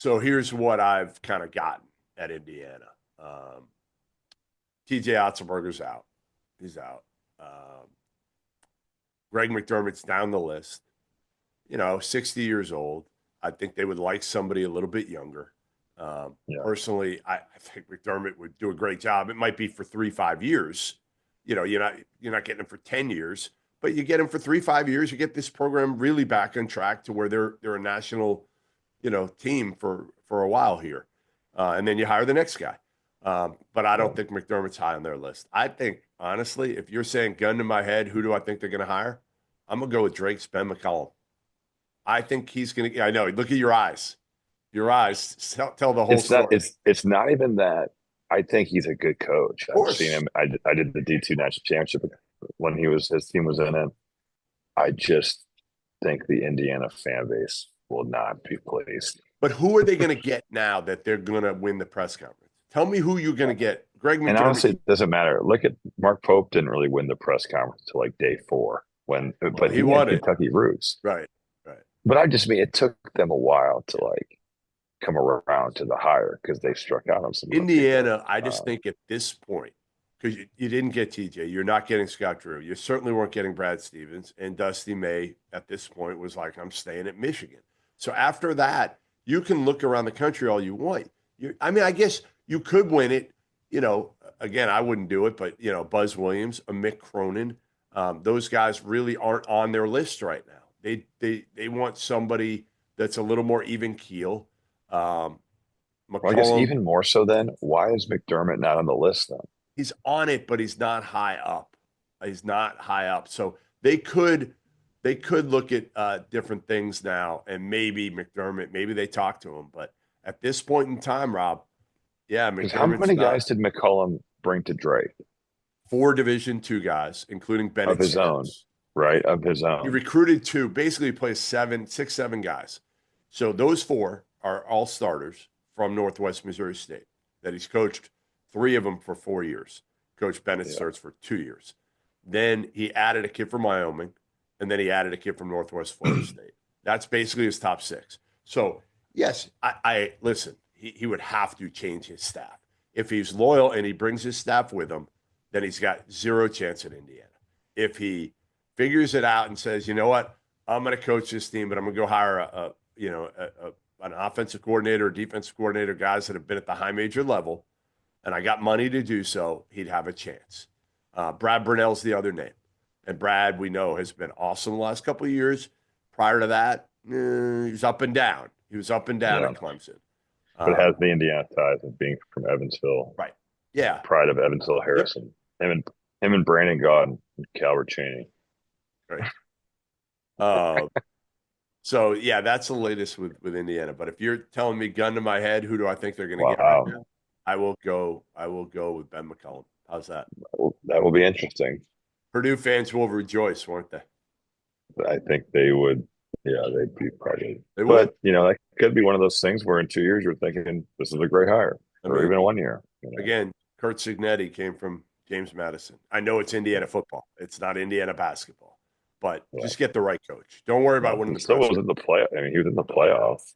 So here's what I've kind of gotten at Indiana. TJ Otzelberger's out. He's out. Greg McDermott's down the list. 60 years old. I think they would like somebody a little bit younger. Yeah. Personally, I think McDermott would do a great job. It might be for 3-5 years. You're not getting him for 10 years, but you get him for 3-5 years. You get this program really back on track to where they're a national, team for a while here, and then you hire the next guy. But I don't think McDermott's high on their list. I think honestly, if you're saying gun to my head, who do I think they're going to hire? I'm gonna go with Drake's Ben McCollum. I think he's going to. I know. Look at your eyes. Your eyes tell the whole It's not. story. It's not even that. I think he's a good coach. Of I've seen course. him. I did the D2 national championship when his team was in it. I just think the Indiana fan base will not be pleased. But who are they going to get now that they're going to win the press conference? Tell me who you're going to get. Greg And honestly, McDermott. it doesn't matter. Look at Mark Pope didn't really win the press conference till like day 4 Well, but he he had won it. Kentucky roots. Right. Right. But I just mean it took them a while to like come around to the hire because they struck out on some other people. Indiana, I just think at this point, because you didn't get TJ, you're not getting Scott Drew. You certainly weren't getting Brad Stevens. And Dusty May at this point was like, I'm staying at Michigan. So after that, you can look around the country all you want. I guess you could win it. Again, I wouldn't do it, but, Buzz Williams, a Mick Cronin, those guys really aren't on their list right now. They want somebody that's a little more even keel. Well, I guess McCollum, even more so then, why is McDermott not on the list then? he's on it, but he's not high up. He's not high up. So they could look at different things now, and maybe McDermott, maybe they talk to him. But at this point in time, Rob, yeah, Because how McDermott's many not. guys did McCollum bring to Drake 4 Division II guys, including of Bennett his own, Stevens. right? Of his He own. recruited two, basically plays 6, 7 guys. So those 4 are all starters from Northwest Missouri State that he's coached 3 of them for 4 years. Coach Bennett Yeah. starts for 2 years. Then he added a kid from Wyoming, and then he added a kid from Northwest Florida State. That's basically his top 6. So yes, I listen. He would have to change his staff. If he's loyal and he brings his staff with him, then he's got zero chance at Indiana. If he figures it out and says, you know what, I'm going to coach this team, but I'm going to go hire an offensive coordinator, a defensive coordinator, guys that have been at the high major level, and I got money to do so, he'd have a chance. Brad Brunell's the other name. And Brad, we know, has been awesome the last couple of years. Prior to that, he was up and down. He was up and down Yeah. at Clemson. But it has Um, the Indiana ties of being from Evansville, right. Yeah. pride of Evansville Yep. Harrison. Him and Brandon Gaud and Calvert Cheney. Right. Uh, so yeah, that's the latest with Indiana. But if you're telling me gun to my head, who do I think they're going to get right Wow. now? I will go with Ben McCollum. How's that? That will be interesting. Purdue fans will rejoice, won't they? I think they would, yeah, they'd be probably. They would. But, that could be one of those things where in 2 years you're thinking this is a great hire, I or mean, even 1 year. again, Kurt Signetti came from James Madison. I know it's Indiana football. It's not Indiana basketball. But Yeah. just get the right coach. Don't worry about Well, winning he the still press. was in the play. I mean, he was in the playoffs.